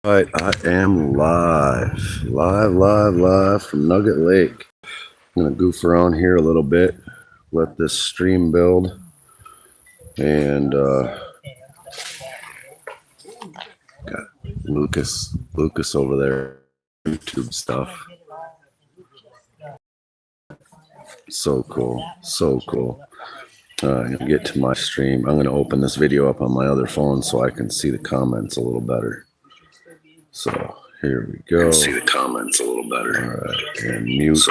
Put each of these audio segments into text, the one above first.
All right, I am live from Nugget Lake. I'm gonna goof around here a little bit, let this stream build, and got Lucas over there, YouTube stuff. So cool, so cool. Get to my stream. I'm gonna open this video up on my other phone so I can see the comments a little better. So here we go. See the comments a little better. All right, and mute.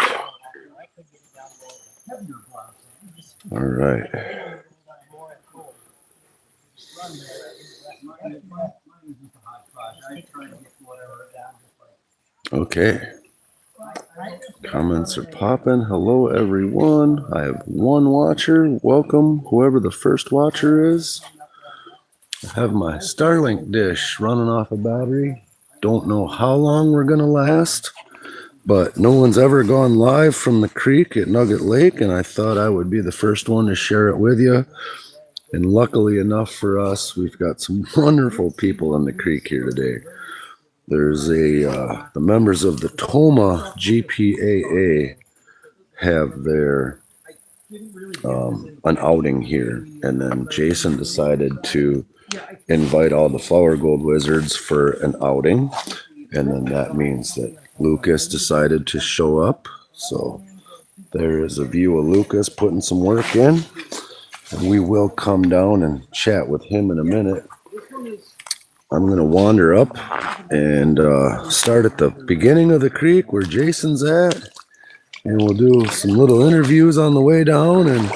All right. Okay. Comments are popping. Hello, everyone. I have one watcher. Welcome, whoever the first watcher is. I have my Starlink dish running off a battery. Don't know how long we're going to last, but no one's ever gone live from the creek at Nugget Lake, and I thought I would be the first one to share it with you. And luckily enough for us, we've got some wonderful people in the creek here today. There's the members of the Tomah GPAA have their an outing here, and then Jason decided to invite all the Flower Gold Wizards for an outing, and then that means that Lucas decided to show up. So there is a view of Lucas putting some work in, and we will come down and chat with him in a minute. I'm going to wander up and start at the beginning of the creek where Jason's at, and we'll do some little interviews on the way down, and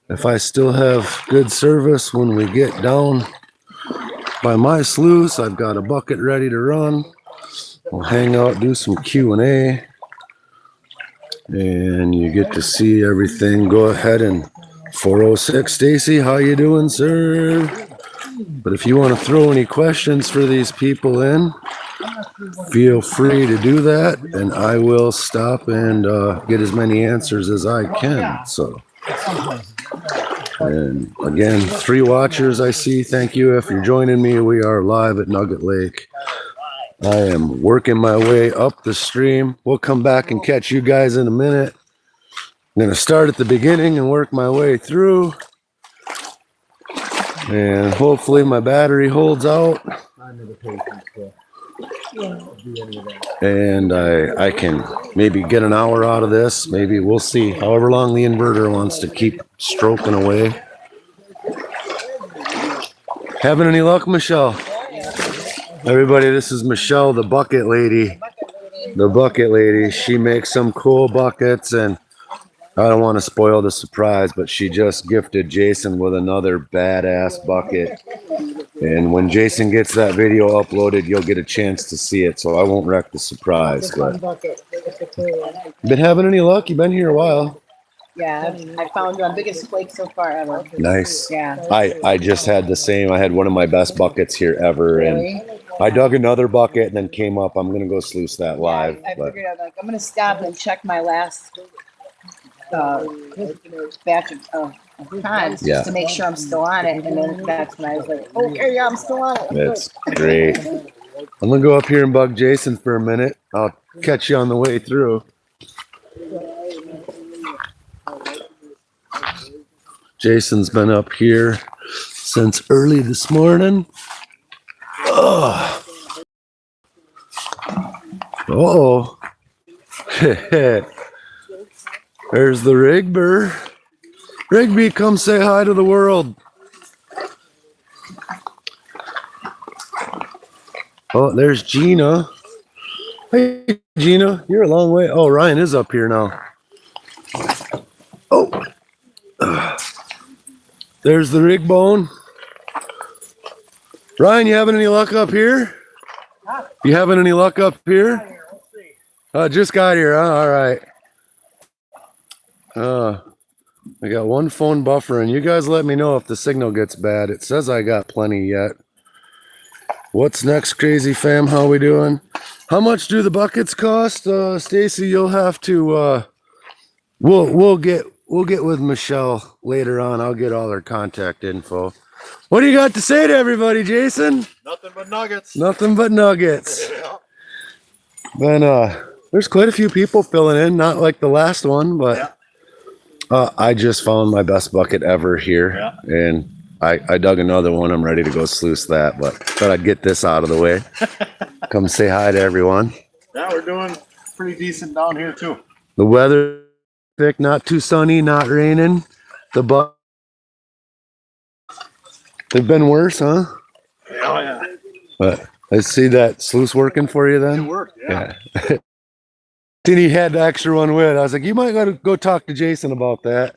if I still have good service when we get down by my sluice, I've got a bucket ready to run. We'll hang out, do some Q&A, and you get to see everything. Go ahead and 406 Stacy, how you doing, sir? But if you want to throw any questions for these people in, feel free to do that, and I will stop and get as many answers as I can. So, and again, 3 watchers I see. Thank you if you're joining me. We are live at Nugget Lake. I am working my way up the stream. We'll come back and catch you guys in a minute. I'm going to start at the beginning and work my way through. And hopefully my battery holds out. And I can maybe get an hour out of this. Maybe we'll see. However long the inverter wants to keep stroking away. Having any luck, Michelle? Everybody, this is Michelle, the bucket lady. The bucket lady. She makes some cool buckets, and I don't want to spoil the surprise, but she just gifted Jason with another badass bucket. And when Jason gets that video uploaded, you'll get a chance to see it, so I won't wreck the surprise. But been having any luck? You've been here a while. Yeah, I found your biggest flake so far ever. Nice. Yeah. I just had the same. I had one of my best buckets here ever, Really? and I dug another bucket and then came up. I'm gonna go sluice that live. I figured out, like, I'm gonna stop and check my last batch of times just to make sure I'm still on it, and then that's when I was like, okay, yeah, I'm still on it. That's great. I'm gonna go up here and bug Jason for a minute. I'll catch you on the way through. Jason's been up here since early this morning. Oh. Uh-oh. There's the Rigby. Rigby, come say hi to the world. Oh, there's Gina. Hey, Gina, you're a long way. Oh, Ryan is up here now. Oh. There's the rig bone. Ryan, you having any luck up here? You having any luck up here? Just got here, huh? All right. I got one phone buffering. You guys let me know if the signal gets bad. It says I got plenty yet. What's next, crazy fam? How we doing? How much do the buckets cost? Stacy, you'll have to we'll get with Michelle later on. I'll get all her contact info. What do you got to say to everybody, Jason? Nothing but nuggets. Nothing but nuggets. Then there's quite a few people filling in, not like the last one, but I just found my best bucket ever here, and I dug another one. I'm ready to go sluice that, but thought I'd get this out of the way. Come say hi to everyone. Yeah, we're doing pretty decent down here too. The weather, thick, not too sunny, not raining. The they've been worse, huh? Oh yeah. But I see that sluice working for you then. It worked. Yeah. Then he had the extra one with. I was like, you might gotta go talk to Jason about that.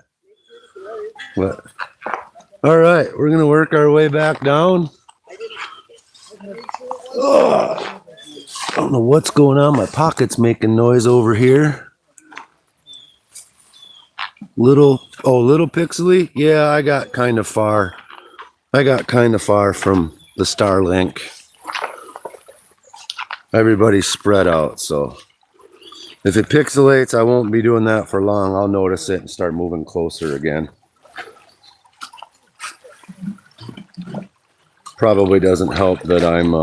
But all right, we're gonna work our way back down. I don't know what's going on. My pocket's making noise over here. Little pixely. Yeah, I got kind of far from the Starlink. Everybody's spread out, so if it pixelates, I won't be doing that for long. I'll notice it and start moving closer again. Probably doesn't help that I'm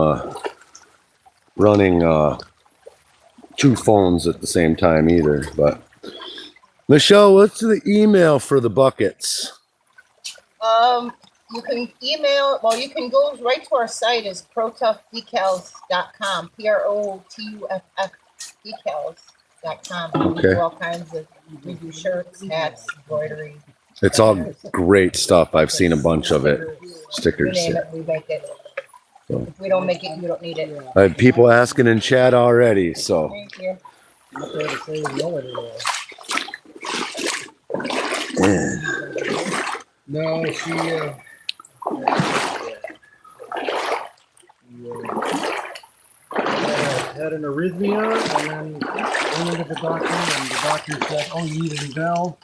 running 2 phones at the same time either. But Michelle, what's the email for the buckets? You can email, well, you can go right to our site is protoughDecals.com, PROTUFF decals.com. Okay. We do all kinds of, we do shirts, hats, embroidery. It's all great stuff. I've seen a bunch of it. Stickers. You name it, we make it. So. If we don't make it, you don't need it. I have people asking in chat already, so. Thank you. No, she had an arrhythmia and then went into the doctor, and the doctor said, oh, you need a valve.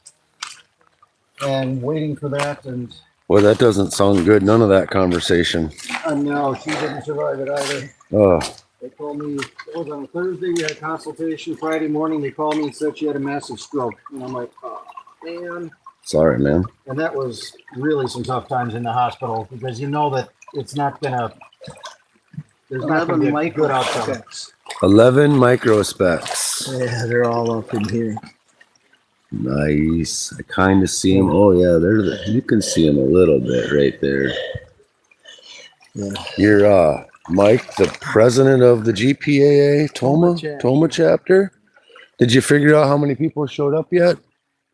And waiting for that, and Well, that doesn't sound good. None of that conversation. no, she didn't survive it either. Oh, They told me, it was on a Thursday, we had a consultation. Friday morning, they called me and said she had a massive stroke. And I'm like, oh, man. sorry, man. And that was really some tough times in the hospital, because you know that it's not gonna, there's not gonna be a good outcome. 11 microspecs. Yeah, they're all up in here. Nice. I kind of see them. Oh yeah, you can see them a little bit right there. Yeah. You're Mike, the president of the GPAA Tomah chapter. Did you figure out how many people showed up yet?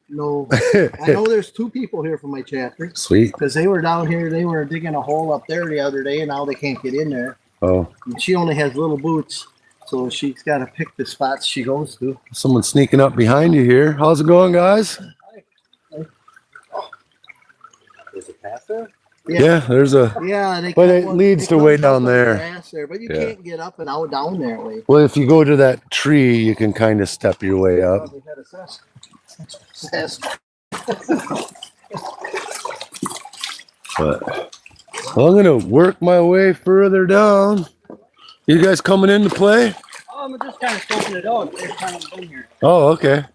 No, I know there's 2 people here from my chapter. Sweet. Because they were down here, they were digging a hole up there the other day, and now they can't get in there. Oh, And she only has little boots, so she's got to pick the spots she goes to. someone's sneaking up behind you here. How's it going, guys? There's a path there? Yeah, there's a. Yeah, they But it leads to way down there. But you Yeah. can't get up and out down there. Way. Well, if you go to that tree, you can kind of step your way up. They had a cess. But well, I'm gonna work my way further down. You guys coming in to play? I'm just kind of scoping it out. First time I've been here. Oh, okay.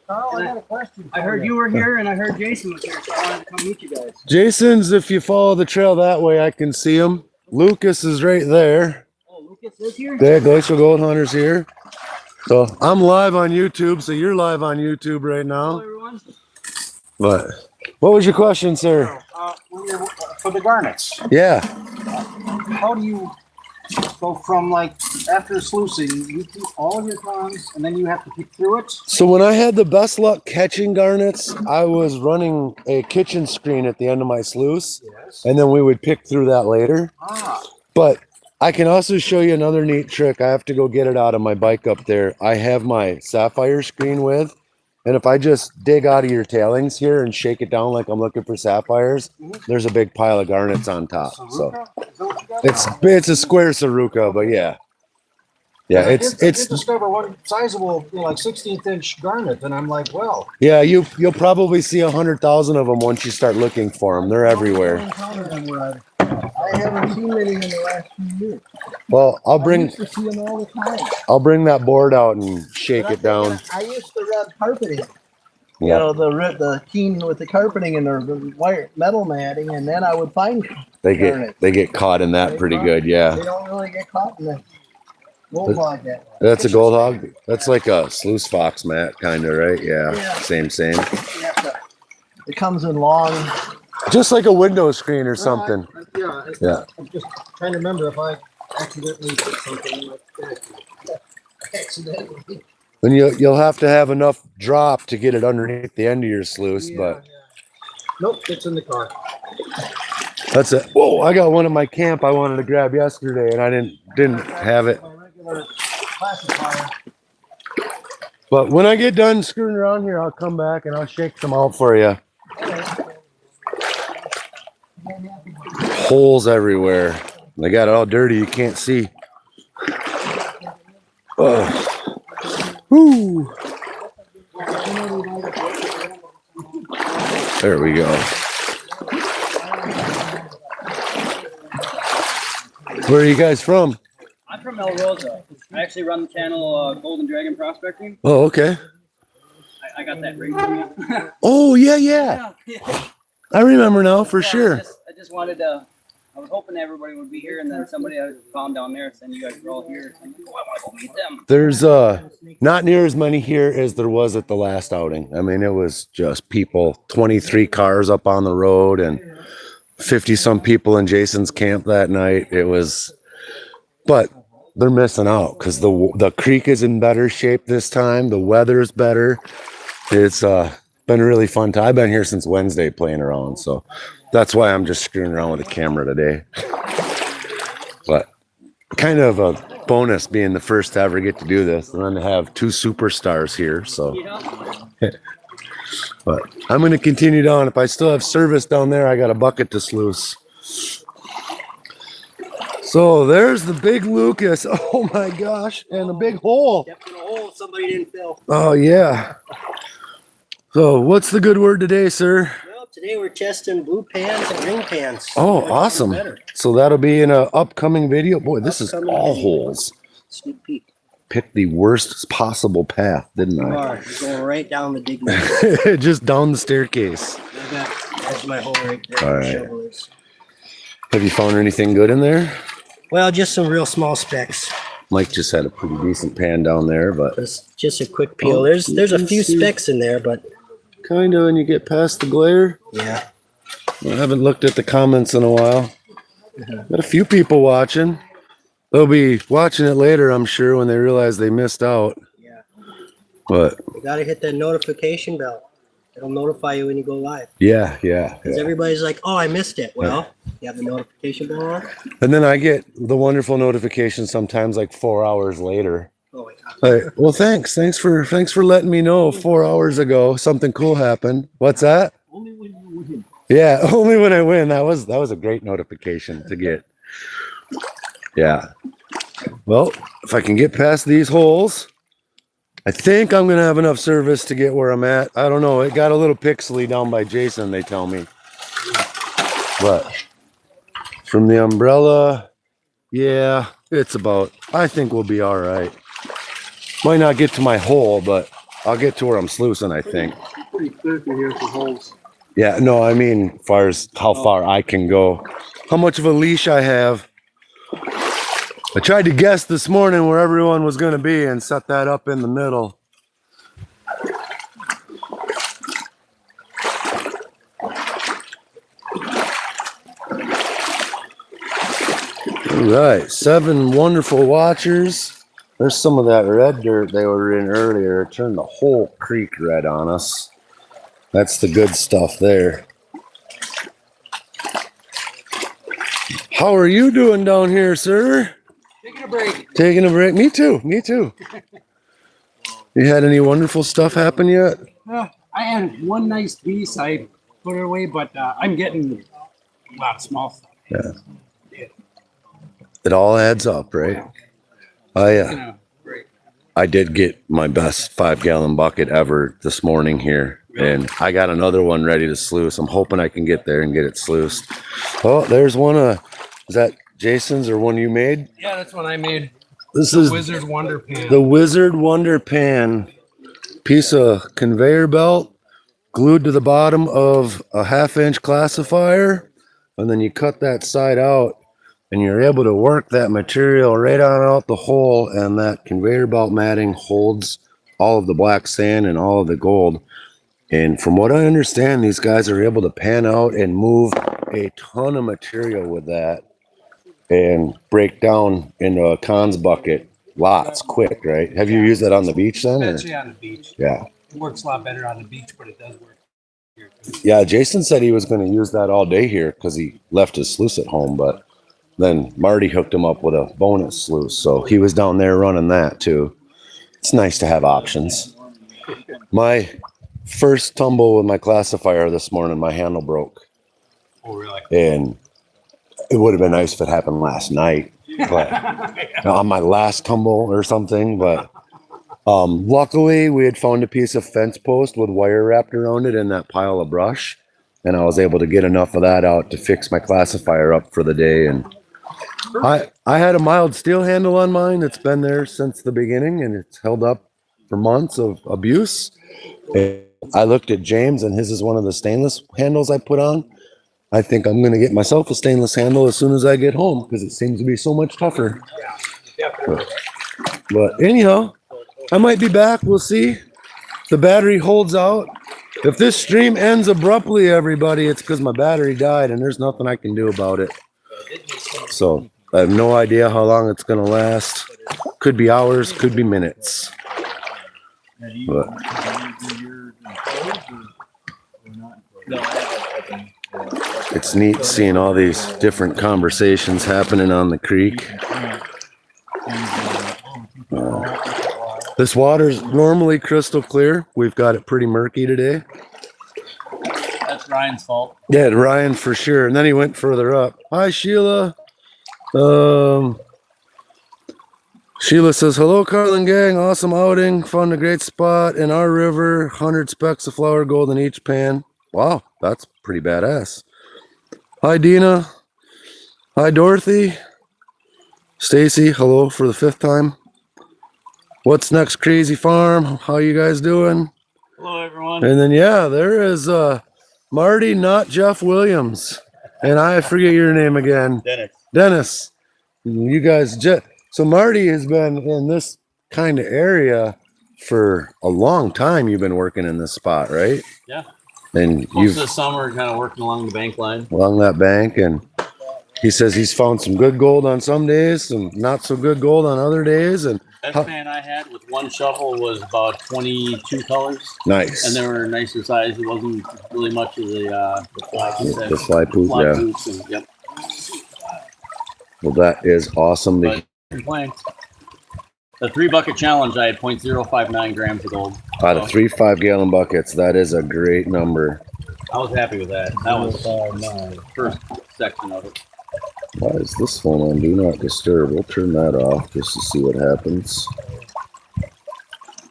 Carl, I got a question. I heard you were here, and I heard Jason was here, so I wanted to come meet you guys. Jason's, if you follow the trail that way, I can see him. Lucas is right there. Oh, Lucas is here? There, Glacial Gold Hunter's here. So I'm live on YouTube, so you're live on YouTube right Hello, now. everyone. But what was your question, sir? For the garnets, Yeah. how do you go from, like, after sluicing, you do all of your ponds and then you have to pick through it? So when I had the best luck catching garnets, I was running a kitchen screen at the end of my sluice, Yes. and then we would pick through that later. Ah, But I can also show you another neat trick. I have to go get it out of my bike up there. I have my sapphire screen with, and if I just dig out of your tailings here and shake it down like I'm looking for sapphires, there's a big pile of garnets on top. So Saruka? Is that what you got? it's a square Saruka, but yeah. Yeah, I did it's discover one sizable, like 16th inch garnet, and I'm like, well, yeah, you'll probably see 100,000 of them once you start looking for them. They're everywhere. I haven't seen many in the last few years. Well, I used to see them all the time. I'll bring that board out and shake it down. I used to run carpeting you know, the team with the carpeting and the wire metal matting, and then I would find They garnets. get caught in that pretty good, yeah. They don't really get caught in the gold hog that way. That's a gold hog. That's like a sluice fox mat, kind of, right? Yeah. Same. It comes in long. Just like a window screen or something. Yeah. I'm just trying to remember if I accidentally put something like that. Accidentally. Then you'll have to have enough drop to get it underneath the end of your sluice, but Nope, it's in the car. that's it. Whoa, I got one at my camp I wanted to grab yesterday, and I didn't have it. My regular classifier. But when I get done screwing around here, I'll come back and I'll shake some out for you. Holes everywhere. They got it all dirty. You can't see. Oh. Woo. There we go. Where are you guys from? I'm from El Rosa. I actually run the channel Golden Dragon Prospecting. Oh, okay. I got that ring from you. Oh, yeah. I remember now for sure. I just wanted to. I was hoping everybody would be here, and then somebody I found down there saying you guys were all here. And, I want to go meet them. There's not near as many here as there was at the last outing. I mean, it was just people, 23 cars up on the road and 50 some people in Jason's camp that night. It was, but they're missing out because the creek is in better shape this time. The weather's better. It's been a really fun time. I've been here since Wednesday playing around, so that's why I'm just screwing around with the camera today. But kind of a bonus being the first to ever get to do this, and then to have two superstars here. So, but I'm going to continue down. If I still have service down there, I got a bucket to sluice. So there's the big Lucas. Oh my gosh, and a big hole. Stepped in a hole somebody didn't fill. Oh yeah. So what's the good word today, sir? Well, today we're testing blue pans and ring pans. Oh, awesome. So that'll be in an upcoming video. Boy, this is all holes. Sneak peek. Picked the worst possible path, didn't You I? are. You're going right down the dig. Just down the staircase. That's my hole right there. All right. Shovel is. Have you found anything good in there? Well, just some real small specks. Mike just had a pretty decent pan down there, but Just a quick peel. There's a few specks in there, but kind of when you get past the glare. yeah. I haven't looked at the comments in a while. Got a few people watching. They'll be watching it later, I'm sure, when they realize they missed out. Yeah. But You gotta hit that notification bell. It'll notify you when you go live. yeah. Because everybody's like, oh, I missed it. Well, you have the notification bell on? And then I get the wonderful notification sometimes like 4 hours later. Oh, yeah. Like, well, thanks for letting me know 4 hours ago something cool happened. What's that? Only when you win. Yeah, only when I win. That was a great notification to get. Yeah. Well, if I can get past these holes, I think I'm gonna have enough service to get where I'm at. I don't know. It got a little pixely down by Jason, they tell me. But from the umbrella, yeah, it's about. I think we'll be all right. Might not get to my hole, but I'll get to where I'm sluicing, I think. Pretty clear through here for holes. Yeah, no, I mean, as far as how far I can go, how much of a leash I have. I tried to guess this morning where everyone was going to be and set that up in the middle. All right, 7 wonderful watchers. There's some of that red dirt they were in earlier. It turned the whole creek red on us. That's the good stuff there. How are you doing down here, sir? Taking a break. Taking a break. Me too. You had any wonderful stuff happen yet? I had one nice piece. I put it away, but I'm getting a lot of small stuff. Yeah. It all adds up, right? I did get my best 5-gallon bucket ever this morning here. And I got another one ready to sluice. I'm hoping I can get there and get it sluiced. Oh, there's one. Is that Jason's or one you made? Yeah, that's one I made. This is Wizard Wonder Pan. the Wizard Wonder Pan. Piece of conveyor belt. glued to the bottom of a 1/2-inch classifier, and then you cut that side out, and you're able to work that material right on out the hole, and that conveyor belt matting holds all of the black sand and all of the gold. And from what I understand, these guys are able to pan out and move a ton of material with that and break down into a cons bucket lots quick, right? Have you used that on the beach then? Especially on the beach. Yeah. It works a lot better on the beach, but it does work here too. Yeah, Jason said he was going to use that all day here because he left his sluice at home, but then Marty hooked him up with a bonus sluice, so he was down there running that too. It's nice to have options. My first tumble with my classifier this morning, my handle broke. Oh, really? And it would have been nice if it happened last night, but on my last tumble or something. But luckily, we had found a piece of fence post with wire wrapped around it in that pile of brush, and I was able to get enough of that out to fix my classifier up for the day. And I had a mild steel handle on mine. It's been there since the beginning, and it's held up for months of abuse. And I looked at James, and his is one of the stainless handles I put on. I think I'm going to get myself a stainless handle as soon as I get home because it seems to be so much tougher. But anyhow, I might be back. We'll see. The battery holds out. If this stream ends abruptly, everybody, it's because my battery died and there's nothing I can do about it. So I have no idea how long it's going to last. Could be hours, could be minutes. But it's neat seeing all these different conversations happening on the creek. This water's normally crystal clear. We've got it pretty murky today. That's Ryan's fault. Yeah, Ryan for sure. And then he went further up. Hi, Sheila. Sheila says, hello, Carlin gang. Awesome outing. Found a great spot in our river. 100 specks of flour gold in each pan. Wow, that's pretty badass. Hi, Dina. Hi, Dorothy. Stacy, hello for the 5th time. What's next, Crazy Farm? How you guys doing? Hello, everyone. And then, yeah, there is Marty, not Jeff Williams. And I forget your name again. Dennis. You guys, so Marty has been in this kind of area for a long time. You've been working in this spot, right? Yeah. And Most of the summer, kind of working along the bank line. Along that bank, and he says he's found some good gold on some days, some not so good gold on other days. And Best pan I had with one shovel was about 22 colors. Nice. And they were nicer size. It wasn't really much of the fly poop, yeah. poops and, yep. Well, that is awesome. But complain. The 3-bucket challenge, I had 0.059 grams of gold. Out of 3 5-gallon buckets, that is a great number. I was happy with that. That was my first section of it. Why is this phone on Do Not Disturb? We'll turn that off just to see what happens.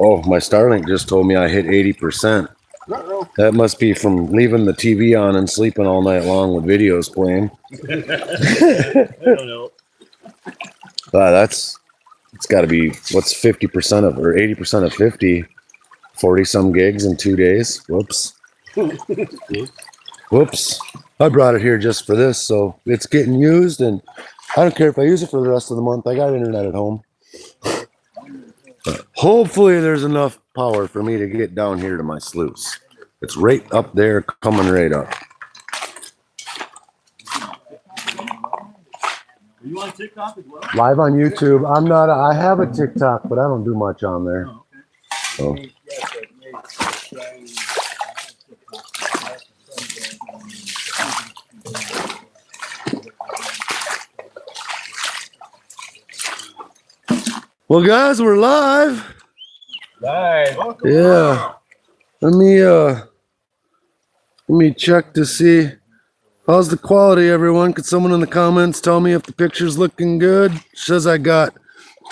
Oh, my Starlink just told me I hit 80%. That must be from leaving the TV on and sleeping all night long with videos playing. I don't know. It's got to be, what's 50% of, or 80% of 50? 40 some gigs in 2 days. Whoops. Whoops. I brought it here just for this, so it's getting used, and I don't care if I use it for the rest of the month. I got internet at home. Hopefully there's enough power for me to get down here to my sluice. It's right up there, coming right up. Are you on TikTok as well? Live on YouTube. I have a TikTok, but I don't do much on there. So. Well, guys, we're live. Live. Yeah. Let me check to see how's the quality, everyone. Could someone in the comments tell me if the picture's looking good? Says I got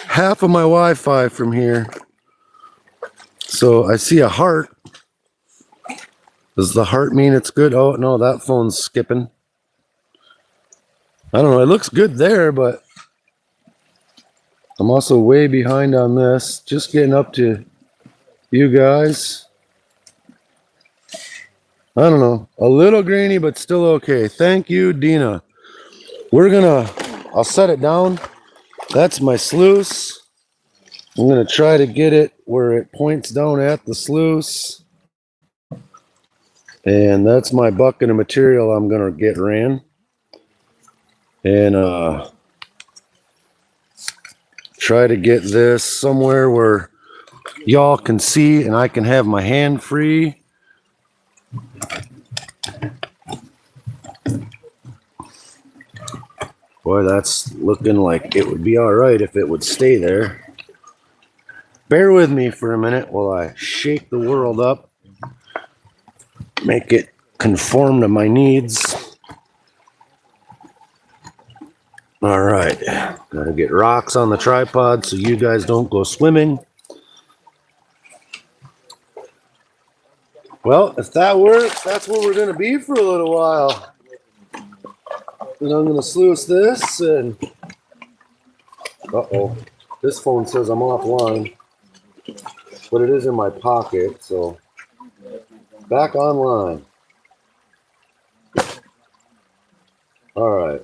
half of my Wi-Fi from here. So I see a heart. Does the heart mean it's good? Oh, no, that phone's skipping. I don't know. It looks good there, but I'm also way behind on this. Just getting up to you guys. I don't know, a little grainy, but still okay. Thank you, Dina. I'll set it down. That's my sluice. I'm gonna try to get it where it points down at the sluice. And that's my bucket of material I'm gonna get ran. And try to get this somewhere where y'all can see and I can have my hand free. Boy, that's looking like it would be all right if it would stay there. Bear with me for a minute while I shake the world up, make it conform to my needs. All right, gotta get rocks on the tripod so you guys don't go swimming. Well, if that works, that's where we're gonna be for a little while. Then I'm gonna sluice this and uh-oh, this phone says I'm offline, but it is in my pocket, so back online. All right.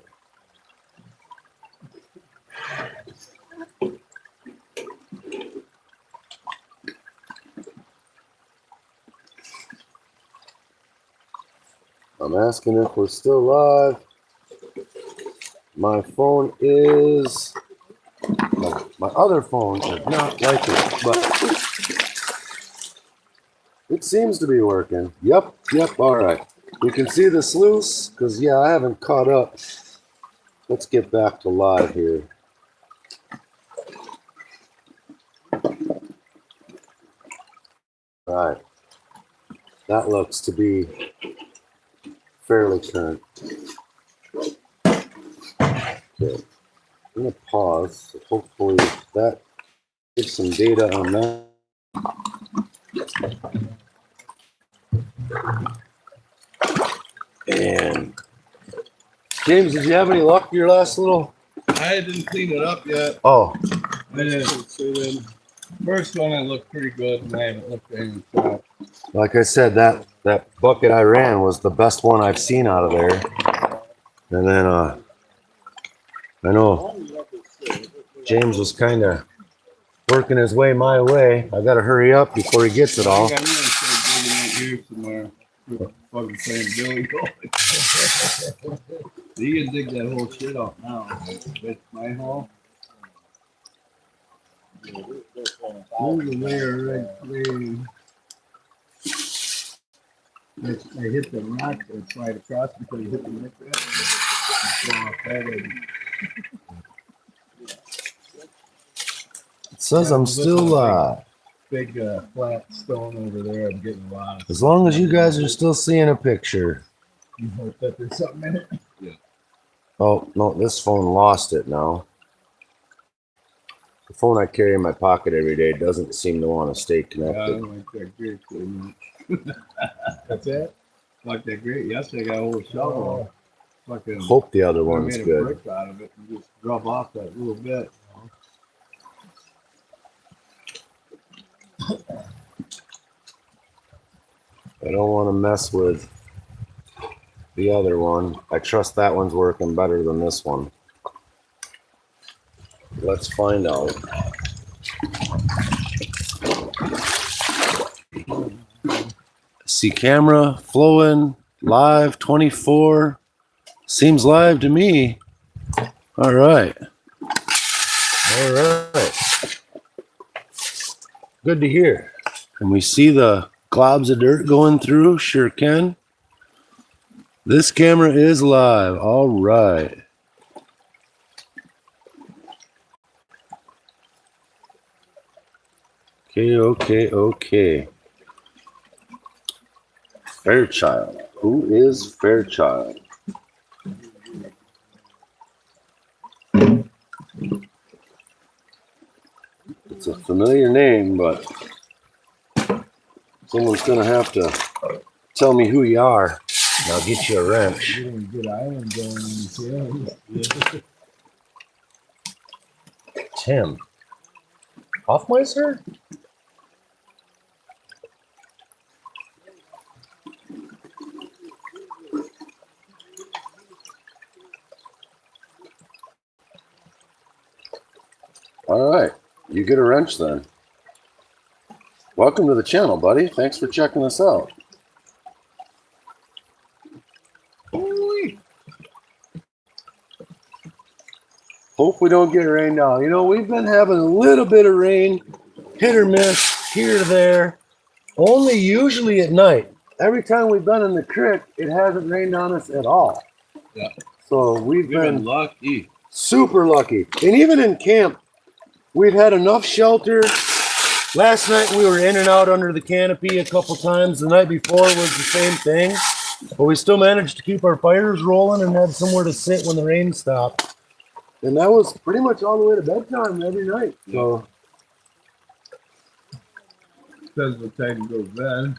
I'm asking if we're still live. My phone is, my other phone is not like it, but it seems to be working. Yep, all right. You can see the sluice, because yeah, I haven't caught up. Let's get back to live here. All right. That looks to be fairly current. Okay. I'm going to pause. So hopefully that gives some data on that. And James, did you have any luck your last little? I didn't clean it up yet. Oh, I didn't. So then, first one it looked pretty good, and I haven't looked at any crap. like I said, that bucket I ran was the best one I've seen out of there. And then I know James was kind of working his way my way. I got to hurry up before he gets it all. I got here somewhere. Fucking playing Billy Gold. You can dig that whole shit up now. That's my hole. There's a layer right there. I hit the rock that slide across because you hit the neck there. It says I'm still live. Big flat stone over there. I'm getting a lot of. As long as you guys are still seeing a picture. You hope that there's something in it. Yeah. Oh, no, this phone lost it now. The phone I carry in my pocket every day doesn't seem to want to stay I connected. don't like that grape so much. That's it? Like that grape. Yesterday I got a whole shovel. Fucking Hope the other I one's made a good. brick out of it and just rub off that little bit. I don't want to mess with the other one. I trust that one's working better than this one. Let's find out. See camera flowing live 24. Seems live to me. All right. All right. Good to hear. Can we see the globs of dirt going through? Sure can. This camera is live. All right. Okay. Fairchild. Who is Fairchild? It's a familiar name, but someone's going to have to tell me who you are, and I'll get you a wrench. Getting a good island going in Tim. Hoffmeister? All right, you get a wrench then. Welcome to the channel, buddy. Thanks for checking us out. Hope we don't get rained out. You know, we've been having a little bit of rain, hit or miss, here or there. Only usually at night. Every time we've been in the creek, it hasn't rained on us at all. Yeah. So we've been lucky. super lucky. And even in camp, we've had enough shelter. Last night we were in and out under the canopy a couple times. The night before was the same thing. But we still managed to keep our fires rolling and had somewhere to sit when the rain stopped. And that was pretty much all the way to bedtime every night. So Depends what time you go to bed.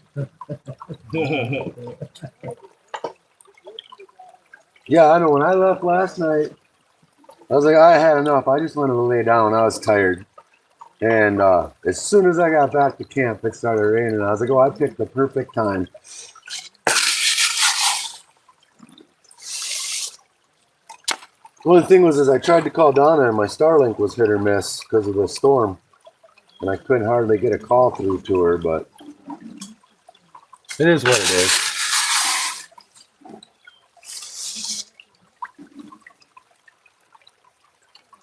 yeah, I know. When I left last night, I was like, I had enough. I just wanted to lay down. I was tired. And as soon as I got back to camp, it started raining. I was like, oh, I picked the perfect time. One thing was, I tried to call Donna, and my Starlink was hit or miss because of the storm. And I couldn't hardly get a call through to her, but it is what it is.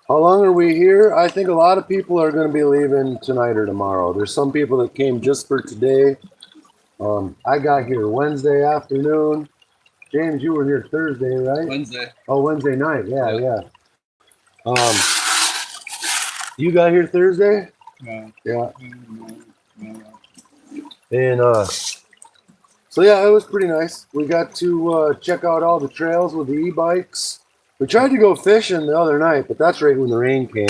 How long are we here? I think a lot of people are going to be leaving tonight or tomorrow. There's some people that came just for today. I got here Wednesday afternoon. James, you were here Thursday, right? Wednesday. Oh, Wednesday night. Yeah. You got here Thursday? No. Yeah. No. And so yeah, it was pretty nice. We got to check out all the trails with the e-bikes. We tried to go fishing the other night, but that's right when the rain came.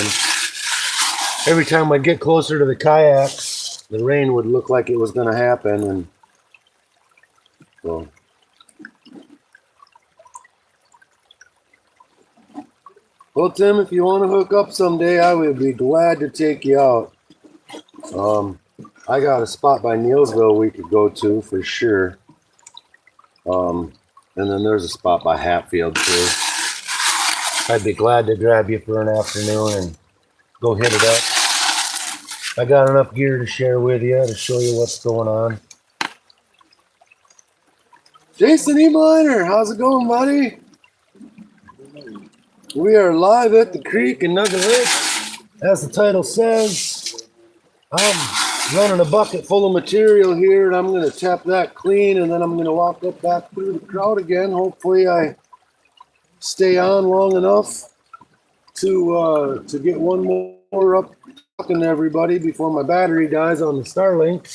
Every time I'd get closer to the kayaks, the rain would look like it was going to happen, and so. Well, Tim, if you want to hook up someday, I would be glad to take you out. I got a spot by Neilsville we could go to for sure. And then there's a spot by Hatfield too. I'd be glad to grab you for an afternoon and go hit it up. I got enough gear to share with you to show you what's going on. Jason E. Miner, how's it going, buddy? We are live at the creek in Nugget Lake. As the title says, I'm running a bucket full of material here, and I'm going to tap that clean, and then I'm going to walk up back through the crowd again. Hopefully I stay on long enough to get one more up talking to everybody before my battery dies on the Starlink.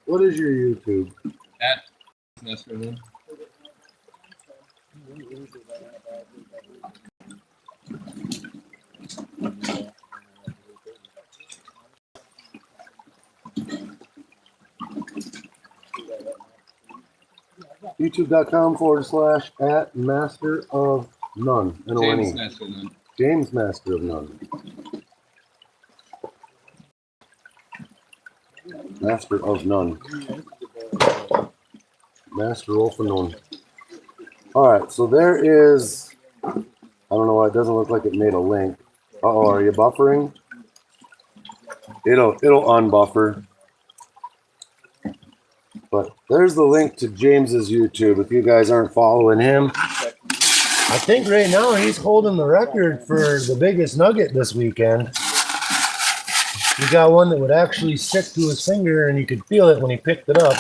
What is your YouTube? At Nestor. YouTube.com/@ Master of None. James Nestor. James Master of None. Master of None. Master of None. Alright, so there is, I don't know why it doesn't look like it made a link. Uh-oh, are you buffering? It'll unbuffer. But there's the link to James's YouTube if you guys aren't following him. I think right now he's holding the record for the biggest nugget this weekend. He got one that would actually stick to his finger and you could feel it when he picked it up.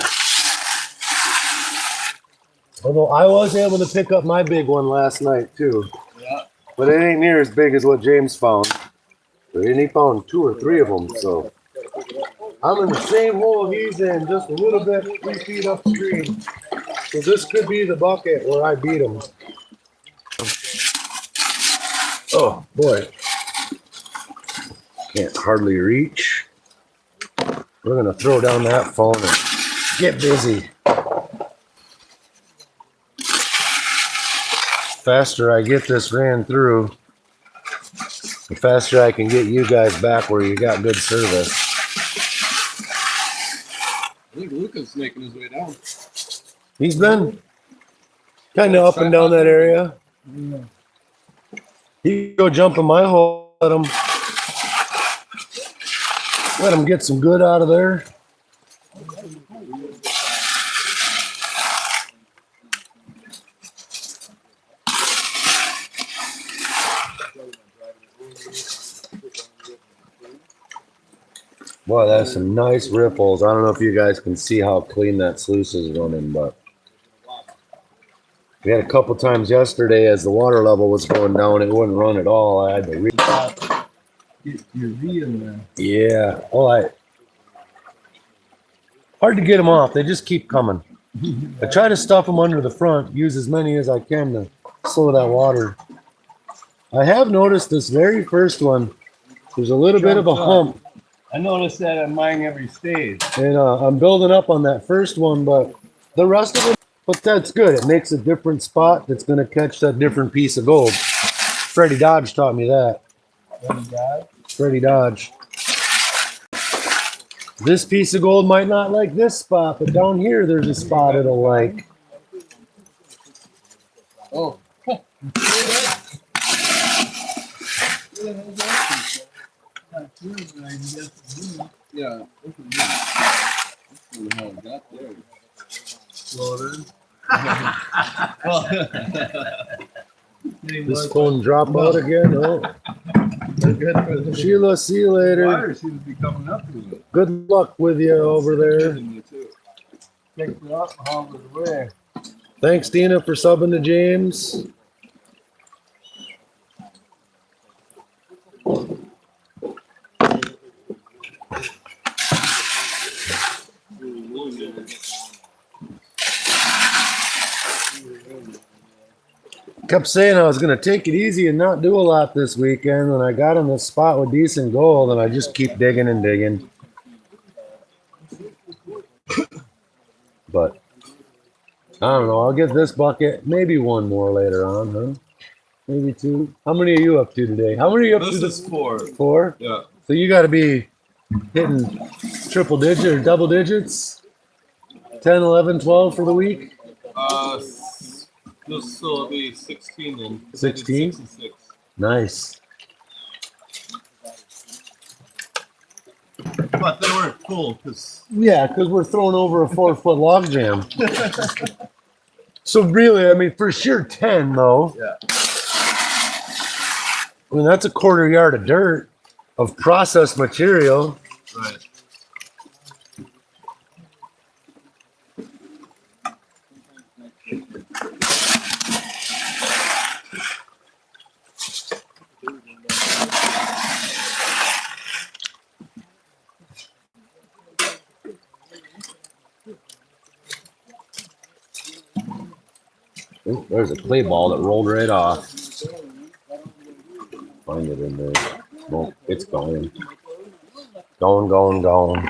Although I was able to pick up my big one last night too. Yeah. But it ain't near as big as what James found. And he found 2 or 3 of them, so. I'm in the same hole he's in, just a little bit 3 feet upstream. So this could be the bucket where I beat him. Oh, boy. Can't hardly reach. We're going to throw down that phone and get busy. The faster I get this ran through, the faster I can get you guys back where you got good service. I think Luca's making his way down. He's been kind of up and down that area. He can go jump in my hole. Let him get some good out of there. Boy, that's some nice ripples. I don't know if you guys can see how clean that sluice is running, but we had a couple times yesterday as the water level was going down, it wouldn't run at all. I had to Get your V in there. yeah. Hard to get them off. They just keep coming. I try to stuff them under the front, use as many as I can to slow that water. I have noticed this very first one, there's a little bit of a hump. I noticed that on mine every stage. And I'm building up on that first one, but the rest of it, but that's good. It makes a different spot that's going to catch that different piece of gold. Freddie Dodge taught me that. Freddie Dodge. This piece of gold might not like this spot, but down here there's a spot it'll like. Oh. Yeah. This phone drop out again. Oh. Sheila, see you later. Water seems to be coming up to it. Good luck with you over there. Thanks, Dina, for subbing to James. Kept saying I was going to take it easy and not do a lot this weekend, and I got in this spot with decent gold, and I just keep digging and digging. But I don't know. I'll get this bucket, maybe one more later on, huh? Maybe two. How many are you up to today? How many are you up to? This is 4. 4? Yeah. So you got to be hitting triple digit or double digits? 10, 11, 12 for the week? This will be 16 then. 16? 66. Nice. But they weren't full because Yeah, because we're throwing over a 4-foot log jam. So really, I mean, for sure 10 though. Yeah. I mean, that's a quarter yard of dirt of processed material. right. Ooh, there's a clay ball that rolled right off. Find it in there. Oh, it's going. Going.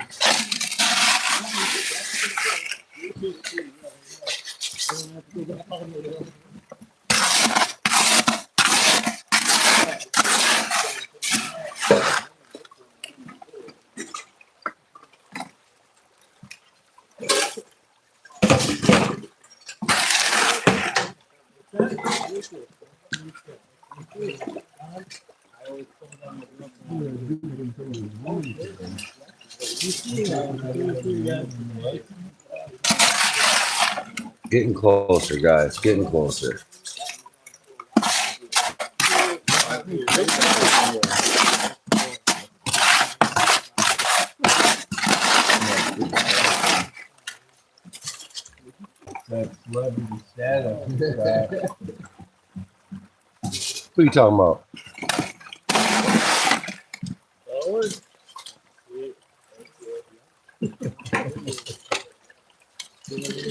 Getting closer, guys. Getting closer. That's celebrity status. What are you talking about?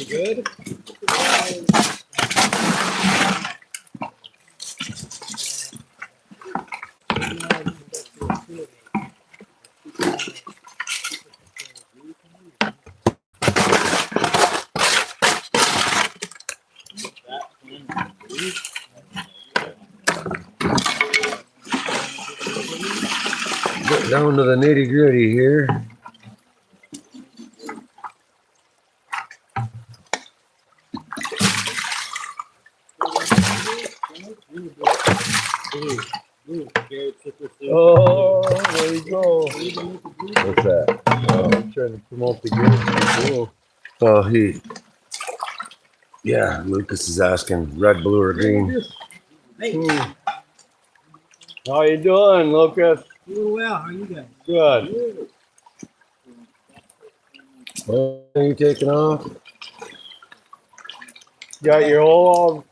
Good. Get down to the nitty gritty here. Oh, there you go. What's that? I'm trying to promote the game. Cool. Oh, yeah, Lucas is asking red, blue, or green. How you doing, Lucas? Doing well. How are you guys? Good. When are you taking off? Got your whole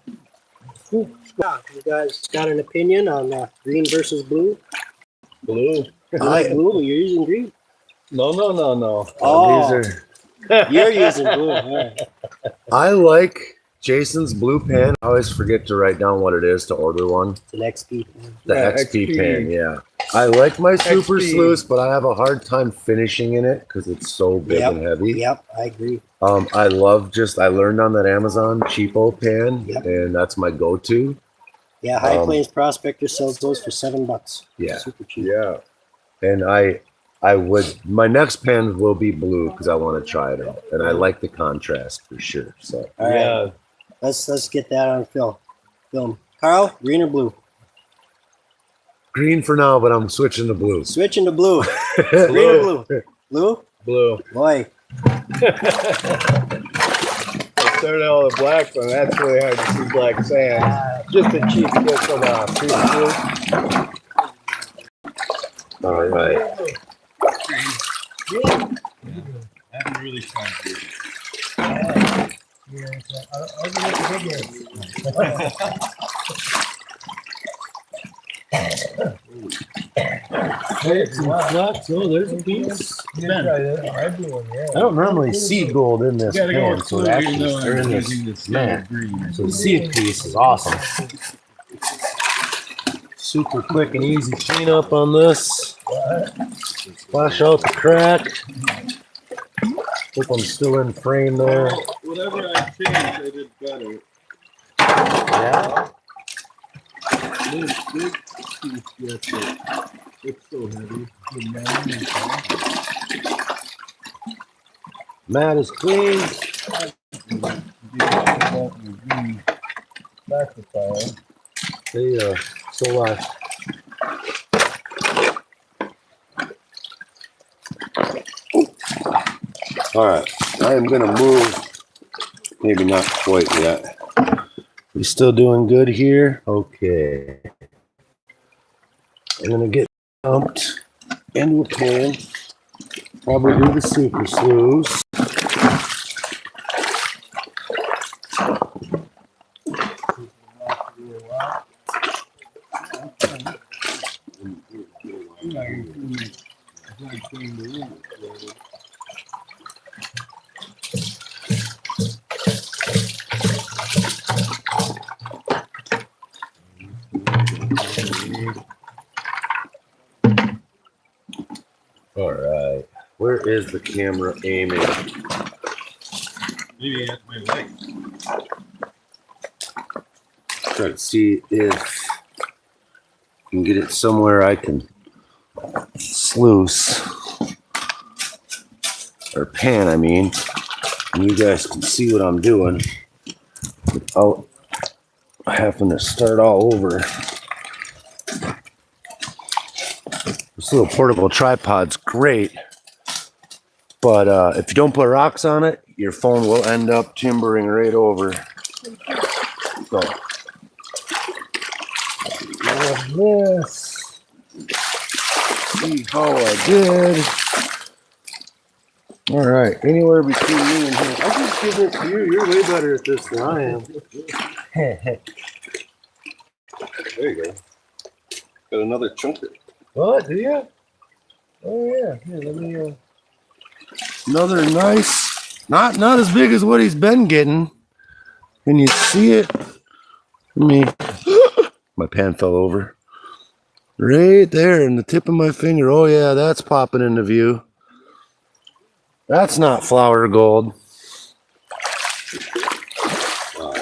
Yeah, you guys got an opinion on green versus blue? blue. I like blue, but you're using green. No. Oh, These are. you're using blue. All right. I like Jason's blue pan. I always forget to write down what it is to order one. It's an XP. The Yeah, XP, XP. pan, yeah. I like my super XP. sluice, but I have a hard time finishing in it because it's so big Yep. and heavy. Yep, I agree. I learned on that Amazon cheapo pan, Yep. and that's my go-to. Yeah, High Plains Prospector sells those for $7. Yeah. Super cheap. Yeah. And my next pan will be blue because I want to try it out, and I like the contrast for sure. So All right, Yeah. let's get that on film. Carl, green or blue? green for now, but I'm switching to blue. Switching to blue. Green or blue? Blue? Blue. Boy, I started out with a black one. That's really hard to see black sand. Just a cheap kiss on a All right. I haven't really tried it. There's a piece. I don't normally see gold in this pan, so actually they're in this mat. So to see a piece is awesome. Super quick and easy cleanup on this. Splash out the crack. Hope I'm still in frame there. Whatever I changed, I did better. Yeah. This big piece yesterday. It's so heavy. Mat is clean. They so all right, I am gonna move. Maybe not quite yet. We still doing good here? Okay. I'm gonna get dumped into a pan. Probably do the super sluice. All right. Where is the camera aiming? Maybe that's my leg. Try to see if I can get it somewhere I can sluice or pan, I mean, and you guys can see what I'm doing without having to start all over. This little portable tripod's great, but if you don't put rocks on it, your phone will end up timbering right over. So, this. See how I did. All right, anywhere between me and him. I'll just give it to you. You're way better at this than I am. There you go. Got another chunker. What? Do you? Oh yeah. Here, let me. Another nice, not as big as what he's been getting. Can you see it? My pan fell over. Right there in the tip of my finger. Oh yeah, that's popping into view. That's not flour gold. Wow.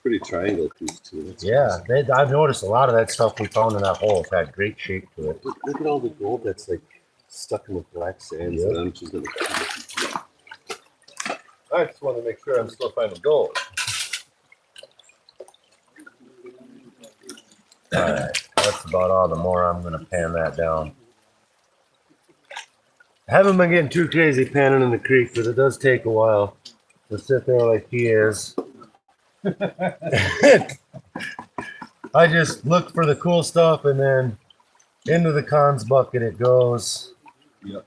Pretty triangle piece too. That's Yeah, I've noticed a lot of that stuff we found in that hole. It's had great shape to it. Look at all the gold that's like stuck in the black sand. Yep. So I'm just gonna. I just want to make sure I'm still finding gold. right, that's about all. The more I'm gonna pan that down. I haven't been getting too crazy panning in the creek because it does take a while to sit there like he is. I just look for the cool stuff and then into the cons bucket it goes. Yep.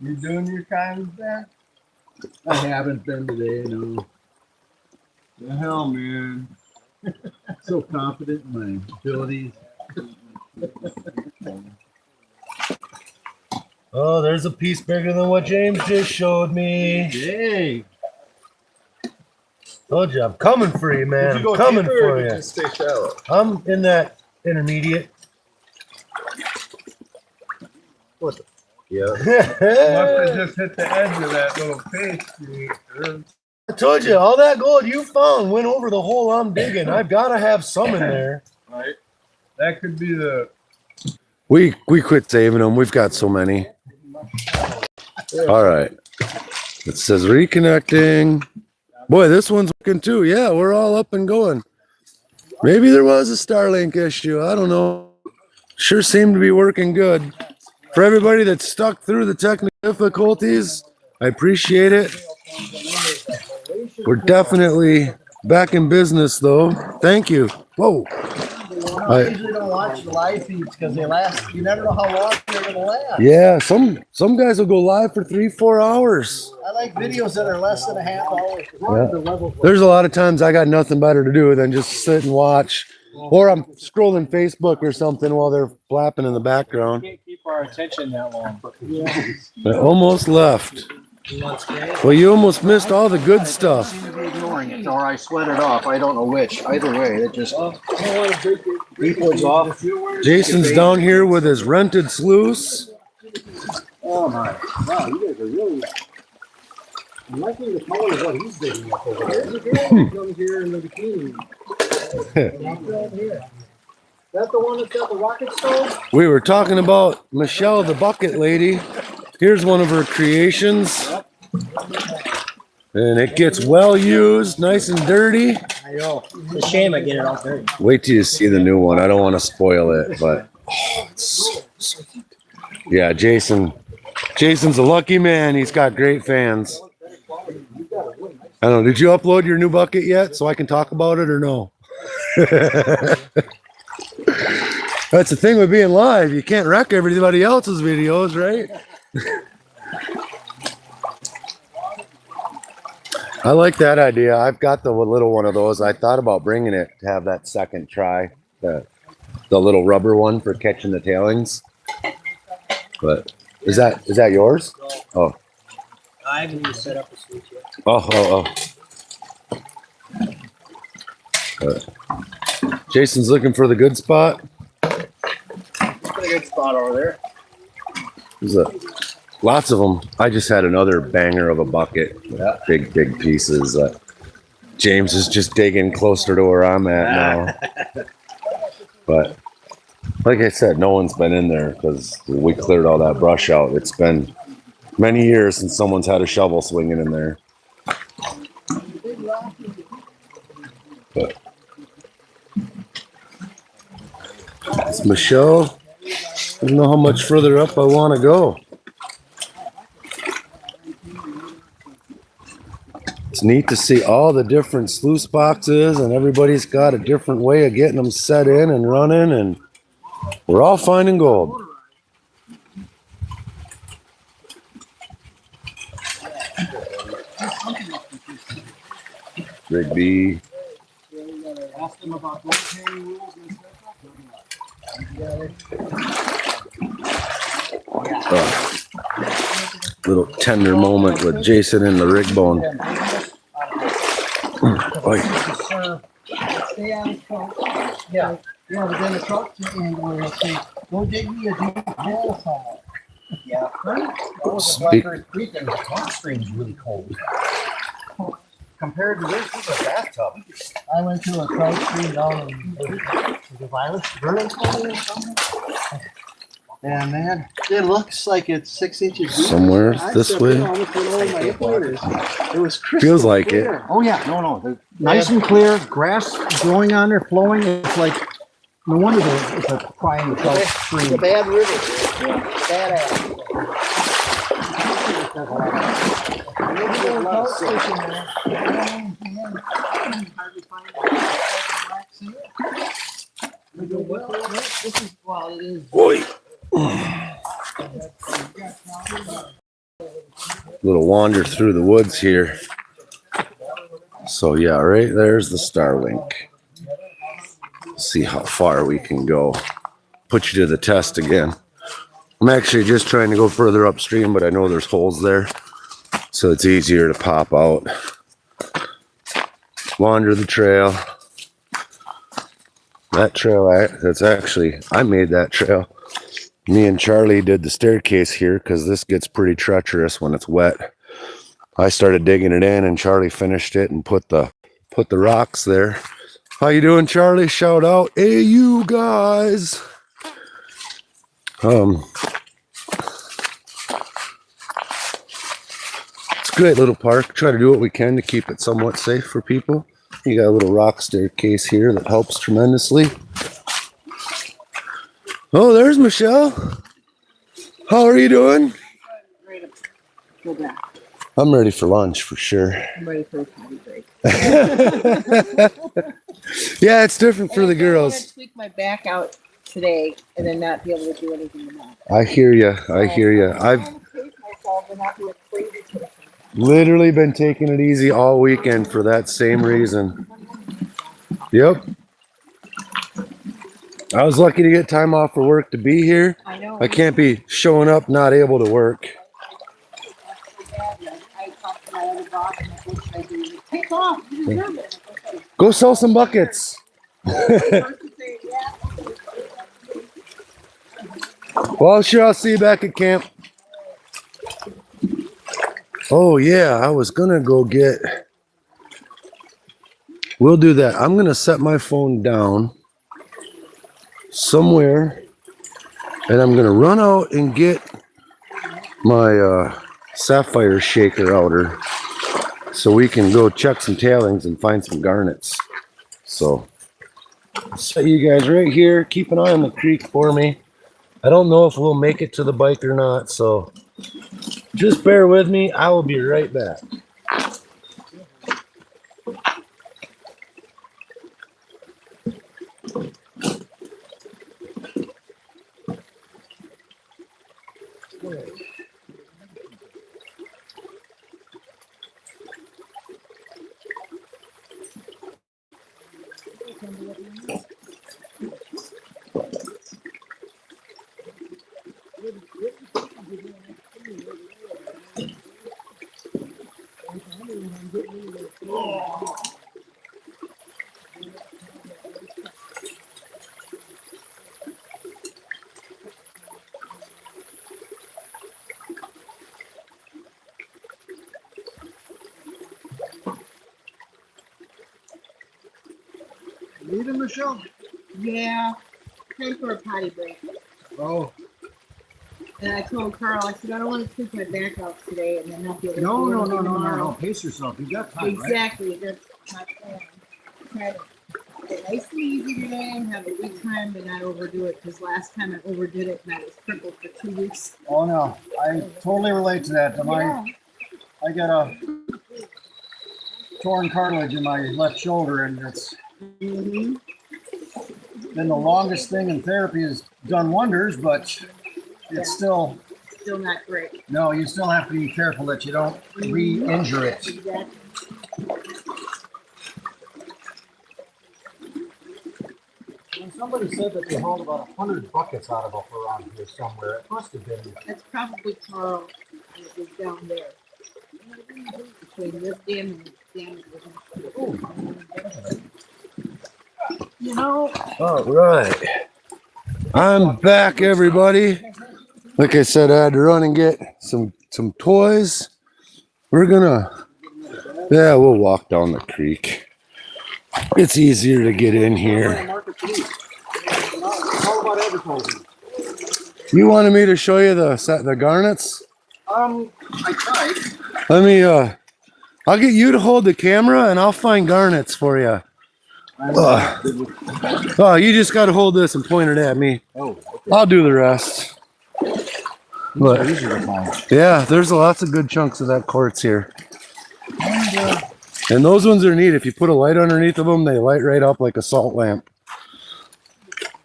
You doing your kind there? I haven't been today, no. The hell, man. So confident in my abilities. Oh, there's a piece bigger than what James just showed me. Hey. Told you, I'm coming for you, man. I'm coming for you. Just stay shallow. I'm in that intermediate. What the? Yeah. Must have just hit the edge of that little face. I told you, all that gold you found went over the hole I'm digging. I've got to have some in there. Right? That could be the... We quit saving them. We've got so many. All right. It says reconnecting. Boy, this one's working too. Yeah, we're all up and going. Maybe there was a Starlink issue. I don't know. Sure seemed to be working good. For everybody that's stuck through the technical difficulties, I appreciate it. We're definitely back in business, though. Thank you. Whoa. I usually don't watch the live feeds because they last. You never know how long they're gonna last. Yeah, some guys will go live for 3-4 hours. I like videos that are less than a half hour. Yeah. There's a lot of times I got nothing better to do than just sit and watch. Or I'm scrolling Facebook or something while they're flapping in the background. Can't keep our attention that long. I almost left. Well, you almost missed all the good I stuff. seem to be ignoring it, or I sweat it off. I don't know which. Either way, it just equals off. Jason's down here with his rented sluice. Oh my! Wow, you guys are really. I'm liking the color of what he's digging up over there. There's a girl who comes here in the bikini. Right here. That's the one that's got the rocket stove? We were talking about Michelle, the bucket lady. Here's one of her creations. And it gets well used, nice and dirty. I know. It's a shame I get it all dirty. Wait till you see the new one. I don't want to spoil it, but it's so yeah, Jason's a lucky man. He's got great fans. I don't know. Did you upload your new bucket yet so I can talk about it or no? That's the thing with being live. You can't wreck everybody else's videos, right? I like that idea. I've got the little one of those. I thought about bringing it to have that second try, the little rubber one for catching the tailings. But is that yours? Oh. I haven't even set up a switch yet. Oh. Jason's looking for the good spot. Pretty good spot over there. There's lots of them. I just had another banger of a bucket. Yeah. Big pieces. James is just digging closer to where I'm at now. But like I said, no one's been in there because we cleared all that brush out. It's been many years since someone's had a shovel swinging in there. But it's Michelle. I don't know how much further up I want to go. It's neat to see all the different sluice boxes, and everybody's got a different way of getting them set in and running, and we're all finding gold. Big B. Ask them about gold carrying rules and Little tender moment with Jason and the rig bone. Oi. Stay on the truck. Yeah, but then the truck and we'll say, go dig me a deep hole somewhere. Yeah. That was a Blackbird Creek and the pump stream's really cold. compared to this is a bathtub. I went to a trout stream down in the violence Vernon County or something. And man, it looks like it's 6 inches deep. Somewhere I this stepped way. in, almost went over my hip waders. It was crystal Feels like it. clear. Oh yeah, no. Nice and clear, grass growing on there, flowing. It's like, no wonder it's a prime trout stream. It's a bad river. Yeah. Badass. Boy. Little wander through the woods here. So yeah, right there's the Starlink. See how far we can go. Put you to the test again. I'm actually just trying to go further upstream, but I know there's holes there, so it's easier to pop out. Wander the trail. That trail, that's actually, I made that trail. Me and Charlie did the staircase here because this gets pretty treacherous when it's wet. I started digging it in and Charlie finished it and put the rocks there. How you doing, Charlie? Shout out. Hey, you guys. It's a great little park. Try to do what we can to keep it somewhat safe for people. You got a little rock staircase here that helps tremendously. Oh, there's Michelle. How are you doing? Ready to go back. I'm ready for lunch for sure. I'm ready for a potty break. Yeah, it's different for the I want girls. to tweak my back out today and then not be able to do anything about it. I hear you. I hear you. I've I want to pace myself and not be crazy today. literally been taking it easy all weekend for that same reason. Yep. I was lucky to get time off for work to be here. I know. I can't be showing up not able to work. I talked to my other boss and I said, what should I do? Take off. You deserve it. Go sell some buckets. Well, sure, I'll see you back at camp. Oh, yeah, I was going to go get... We'll do that. I'm going to set my phone down somewhere, and I'm going to run out and get my sapphire shaker outer so we can go check some tailings and find some garnets. So, set you guys right here. Keep an eye on the creek for me. I don't know if we'll make it to the bike or not, so just bear with me. I will be right back. Leaving, Michelle? Yeah. Time for a potty break. Oh. And I told Carl, I said, I don't want to tweak my back out today and then not be able to No, do no, anything no, no, no, tomorrow. no. Pace yourself. You got time, right? Exactly. That's my plan. Try to get nice and easy today and have a good time but not overdo it because last time I overdid it and I was crippled for 2 weeks. Oh no, I totally relate to that. I got a torn cartilage in my left shoulder, and it's been the longest thing in therapy. Has done wonders, but it's still not great. No, you still have to be careful that you don't re-injure it. Exactly. And somebody said that they hauled about 100 buckets out of up around here somewhere. It must have been. That's probably Carl. And it was down there. Between this dam and this dam. You know. All right. I'm back, everybody. Like I said, I had to run and get some toys. We're gonna, we'll walk down the creek. It's easier to get in here. How about advertising? You wanted me to show you the garnets? I tried. Let me, I'll get you to hold the camera and I'll find garnets for you. Oh, you just got to hold this and point it at me. Oh, okay. I'll do the rest. But These are fine. yeah, there's lots of good chunks of that quartz here. And those ones are neat. If you put a light underneath of them, they light right up like a salt lamp.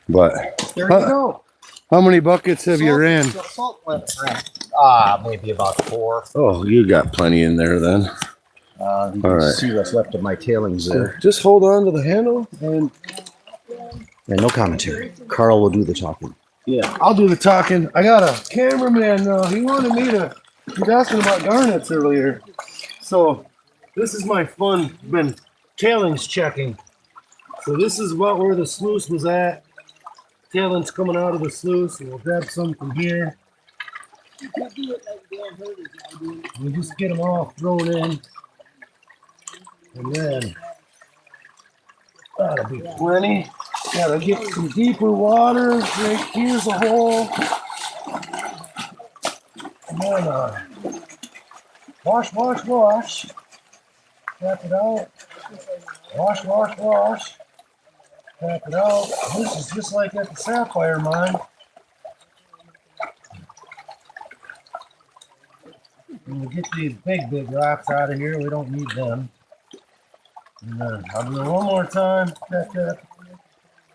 But There you go. how many buckets have you ran? Salt lamp. Maybe about 4. Oh, you got plenty in there then. You All can right. see what's left of my tailings there. Just hold on to the handle and And no commentary. Carl will do the talking. yeah, I'll do the talking. I got a cameraman. He wanted me to. He was asking about garnets earlier, so this is my fun. Been tailings checking. So this is about where the sluice was at. Tailings coming out of the sluice. We'll grab some from here. We'll just get them all thrown in, and then that'll be plenty. Gotta get some deeper water. Right here's a hole. And then wash. Tap it out. Wash. Tap it out. This is just like at the sapphire mine. And we'll get these big rocks out of here. We don't need them. And then I'll do it one more time. Tap.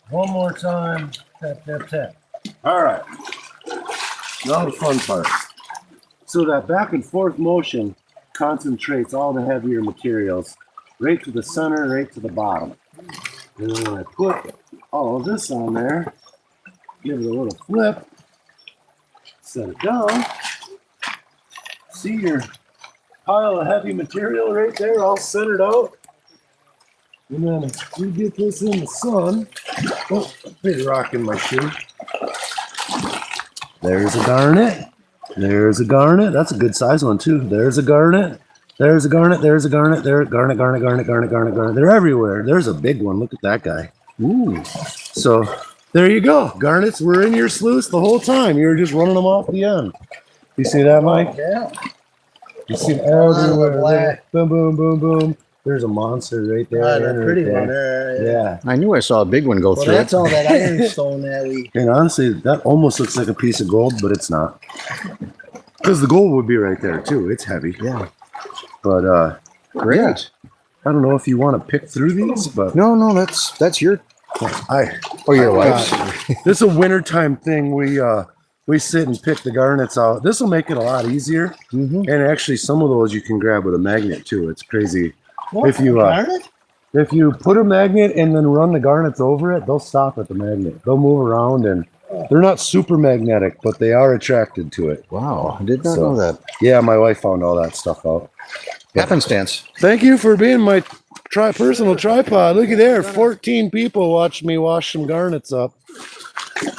One more time. Tap. All right. Now the fun part. So that back and forth motion concentrates all the heavier materials right to the center, right to the bottom. And then when I put all of this on there, give it a little flip, set it down. See your pile of heavy material right there, all centered out. And then if we get this in the sun, oh, big rock in my shoe. There's a garnet. There's a garnet. That's a good size one too. There's a garnet. There's a garnet. There's a garnet. There, garnet. They're everywhere. There's a big one. Look at that guy. Ooh. So there you go. Garnets were in your sluice the whole time. You were just running them off the end. You see that, Mike? Yeah. You see them everywhere. Boom. There's a monster right there. That pretty right one there. there. Yeah. I knew I saw a big one go through. That's all that ironstone that we. And honestly, that almost looks like a piece of gold, but it's not. Because the gold would be right there too. It's heavy. Yeah. But Great. yeah. I don't know if you want to pick through these, but No, that's your. Or your wife's. this is a wintertime thing. We sit and pick the garnets out. This will make it a lot easier. Mm-hmm. And actually, some of those you can grab with a magnet too. It's crazy. What? If you Garnet? if you put a magnet and then run the garnets over it, they'll stop at the magnet. They'll move around, and they're not super magnetic, but they are attracted to it. Wow, I did not So- know that. Yeah, my wife found all that stuff out. Happenstance. Thank you for being my personal tripod. Look at there, 14 people watched me wash some garnets up,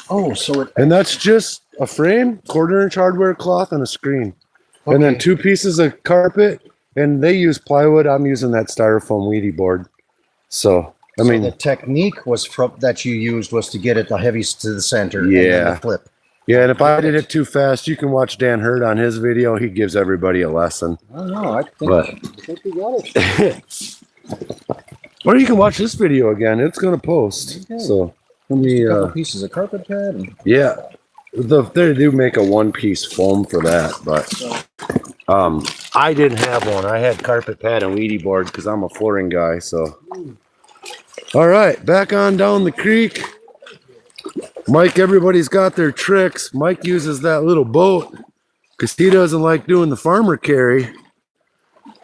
Oh, so it. and that's just a frame, quarter-inch hardware cloth, and a screen, and then Okay. 2 pieces of carpet. And they use plywood. I'm using that styrofoam Wheatie board. So I mean, the technique was that you used was to get it the heaviest to the center. And Yeah. then the flip. yeah. And if I did it too fast, you can watch Dan Hurd on his video. He gives everybody a lesson. I don't know. I But think we got it. or you can watch this video again. It's gonna post. Okay. So let me. A couple pieces of carpet pad. And Yeah, they do make a one-piece foam for that, but I didn't have one. I had carpet pad and Wheatie board because I'm a flooring guy. So, all right, back on down the creek. Mike, everybody's got their tricks. Mike uses that little boat because he doesn't like doing the farmer carry.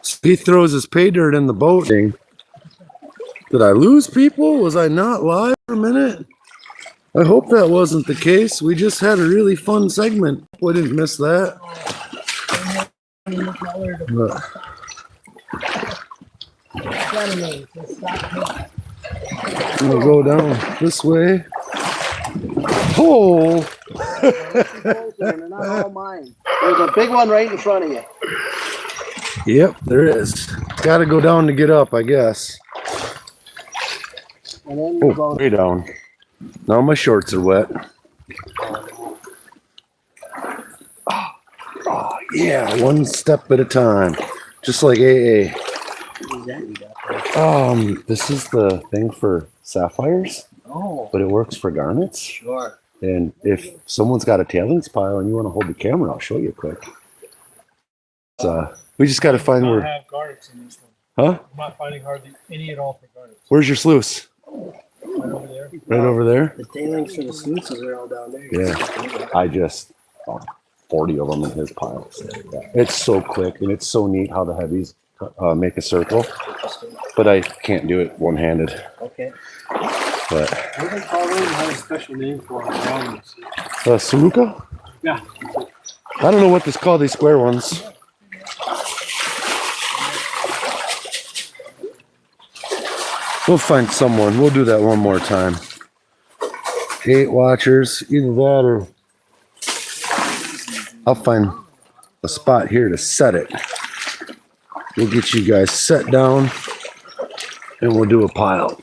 So he throws his pay dirt in the boat. Did I lose people? Was I not live for a minute? I hope that wasn't the case. We just had a really fun segment. We didn't miss that. But we'll go down this way. Oh! they're not all mine. There's a big one right in front of you. Yep, there is. Got to go down to get up, I guess. And then Oh, way down. Now my shorts are wet. Yeah, one step at a time. Just like AA. What is that you got there? This is the thing for sapphires, Oh, but it works for garnets. sure. And if someone's got a tailings pile and you want to hold the camera, I'll show you quick. We just got to find I where. have garnets in this one. Huh? I'm not finding hardly any at all for garnets. Where's your sluice? Right over there. Right over there? The tailings for the sluices are all down there. Yeah. I just found 40 of them in his pile. It's so quick and it's so neat how the heavies make a circle, but I can't do it one-handed. Okay. But What do they call those? Have a special name for them. Saruka? Yeah. I don't know what this called, these square ones. We'll find someone. We'll do that one more time. 8 watchers, either that or I'll find a spot here to set it. We'll get you guys set down and we'll do a pile.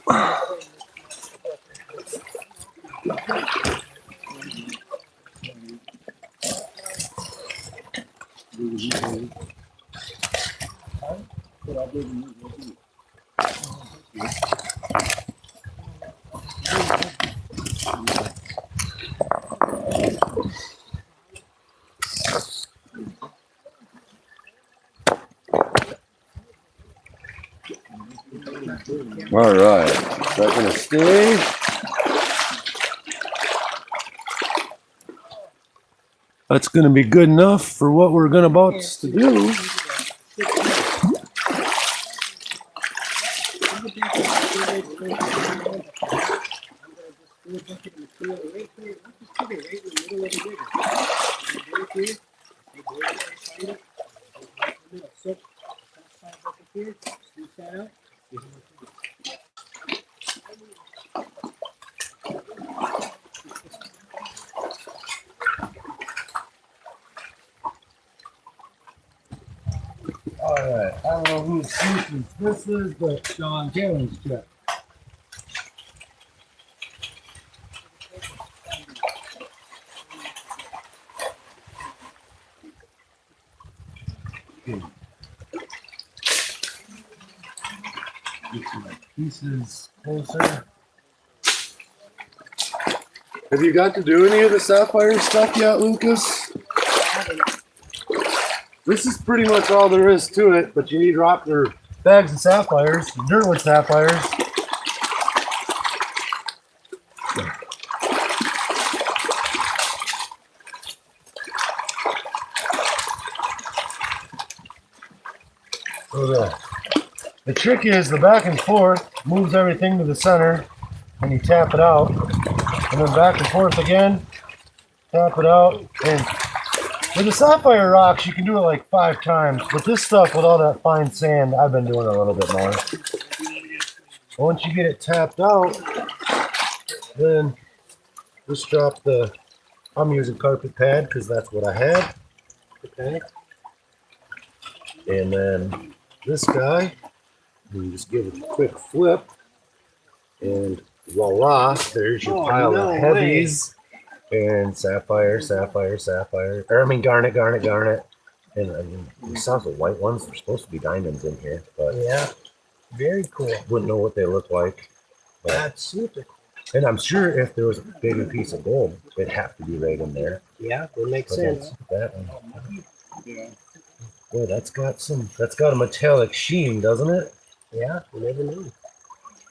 All right, is that gonna stay? That's gonna be good enough for what we're gonna about to do. All right. I don't know whose solution this is, but Sean Taylor's check. Get some pieces closer. Have you got to do any of the sapphire stuff yet, Lucas? This is pretty much all there is to it, but you need to drop your bags of sapphires, Durwood sapphires. So the trick is the back and forth moves everything to the center and you tap it out, and then back and forth again, tap it out, and with the sapphire rocks, you can do it like 5 times. With this stuff, with all that fine sand, I've been doing a little bit more. Once you get it tapped out, then just drop the, I'm using carpet pad because that's what I had. Okay. And then this guy, you just give it a quick flip, and voila, there's your pile of heavies. And sapphire, or I mean garnet. And I mean, we saw the white ones. There's supposed to be diamonds in here, but Yeah. Very cool. wouldn't know what they look like. But, That's super cool. and I'm sure if there was a bigger piece of gold, it'd have to be right in there. Yeah, it makes Against sense. that one. Boy, that's got a metallic sheen, doesn't it? Yeah, you never knew.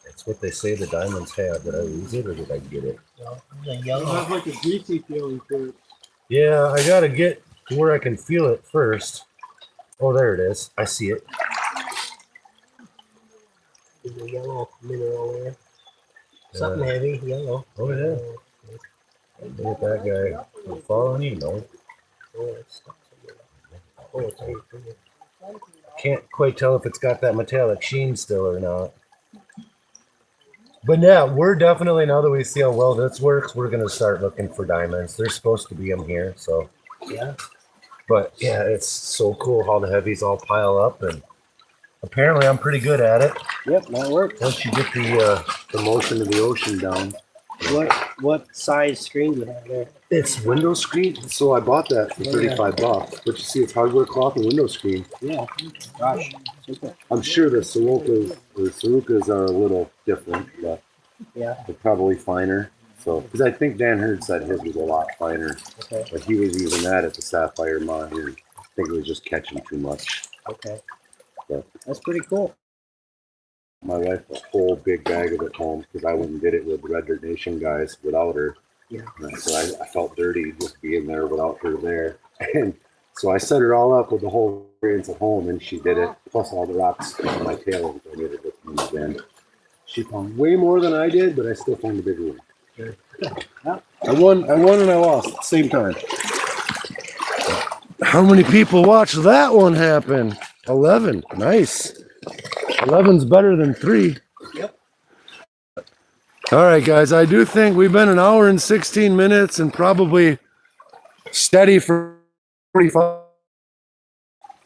That's what they say the diamonds have. Did I lose it or did I get it? Well, the It yellow. has like a greasy feeling to it. Yeah, I gotta get to where I can feel it first. Oh, there it is. I see it. There's a yellow mineral there. Something heavy, yellow. Oh, yeah. Look at that guy. Following you, no. Oh, it's stuck somewhere. Oh, it's right here. Can't quite tell if it's got that metallic sheen still or not. But yeah, we're definitely, now that we see how well this works, we're gonna start looking for diamonds. There's supposed to be them here, so. Yeah. But yeah, it's so cool how the heavies all pile up, and apparently I'm pretty good at it. Yep, that worked. Once you get the motion of the ocean down. What size screen do you have there? It's window screen, so I bought that for $35. But you see, it's hardware cloth and window screen. Yeah. Gosh. Super. I'm sure the Sorokas are a little different, but Yeah. they're probably finer. So, because I think Dan Hurd said his was a lot finer, Okay. but he was using that at the Sapphire mine. I think it was just catching too much. Okay. Yeah. That's pretty cool. My wife a whole big bag of it home because I went and did it with the Red Dirt Nation guys without her. Yeah. And so I felt dirty just being there without her there. And so I set her all up with the whole experience at home, and she did it, plus all the rocks on my tail and donated it to me again. She found way more than I did, but I still found the bigger one. Good. I won and I lost at the same time. How many people watched that one happen? 11. Nice. 11's better than 3. Yep. All right, guys. I do think we've been an hour and 16 minutes and probably steady for 45.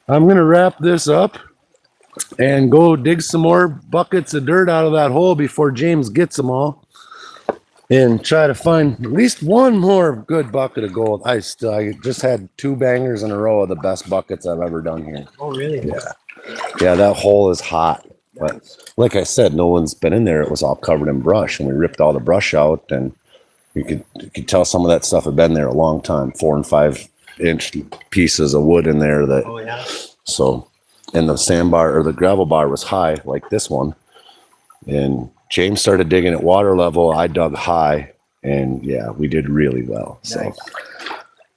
I'm going to wrap this up and go dig some more buckets of dirt out of that hole before James gets them all. And try to find at least one more good bucket of gold. I just had 2 bangers in a row of the best buckets I've ever done here. Oh, really? Yeah, that hole is hot. But like I said, no one's been in there. It was all covered in brush, and we ripped all the brush out, and you could tell some of that stuff had been there a long time. 4 and 5 inch pieces of wood in there. Oh, yeah. So, and the sandbar or the gravel bar was high, like this one, and James started digging at water level. I dug high, and yeah, we did really well. So, Nice.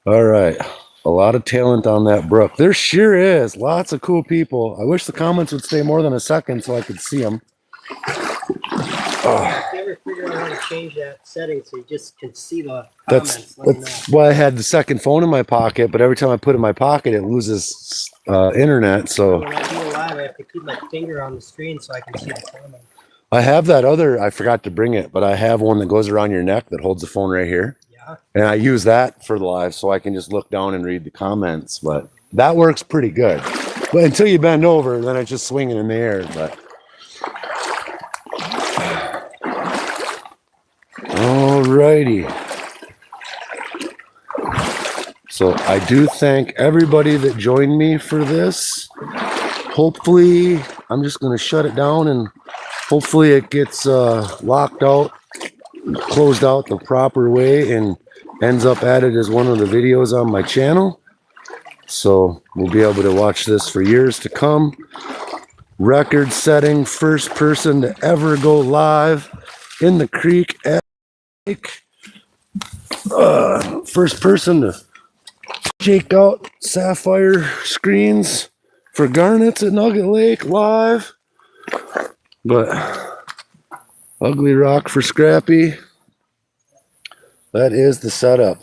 All right. A lot of talent on that brook. There sure is. Lots of cool people. I wish the comments would stay more than a second so I could see them. If you ever figure out how to change that setting so you just can see the comments, let me know. That's why I had the second phone in my pocket, but every time I put it in my pocket, it loses internet. So When I do a live, I have to keep my finger on the screen so I can see the comments. I have that other, I forgot to bring it, but I have one that goes around your neck that holds the phone right here. Yeah. And I use that for the live so I can just look down and read the comments. But that works pretty good. But until you bend over, then it's just swinging in the air. But all righty. So I do thank everybody that joined me for this. Hopefully, I'm just going to shut it down and hopefully it gets locked out, closed out the proper way, and ends up added as one of the videos on my channel. So we'll be able to watch this for years to come. Record-setting first person to ever go live in the creek at Lake. First person to shake out sapphire screens for garnets at Nugget Lake live. But ugly rock for Scrappy. That is the setup.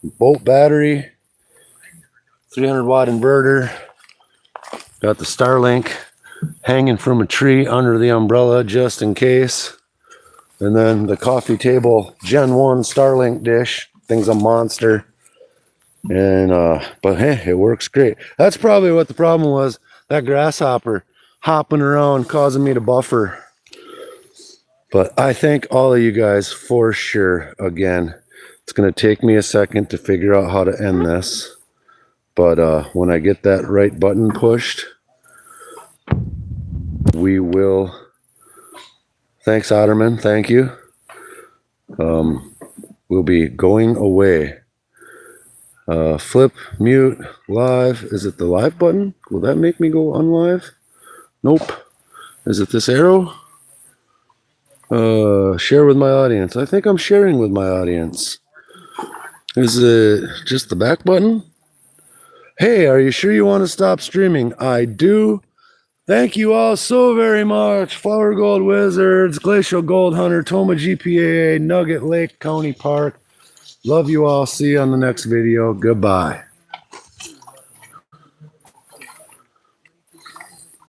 Boat battery, 300 watt inverter. Got the Starlink hanging from a tree under the umbrella just in case. And then the coffee table Gen 1 Starlink dish. Thing's a monster. And but hey, it works great. That's probably what the problem was. That grasshopper hopping around causing me to buffer. But I thank all of you guys for sure. Again, it's going to take me a second to figure out how to end this. But when I get that right button pushed, we will. Thanks, Otterman. Thank you. We'll be going away. Flip, mute, live. Is it the live button? Will that make me go unlive? Nope. Is it this arrow? Share with my audience. I think I'm sharing with my audience. Is it just the back button? Hey, are you sure you want to stop streaming? I do. Thank you all so very much. Flower Gold Wizards, Glacial Gold Hunter, Tomah GPAA, Nugget Lake County Park. Love you all. See you on the next video. Goodbye.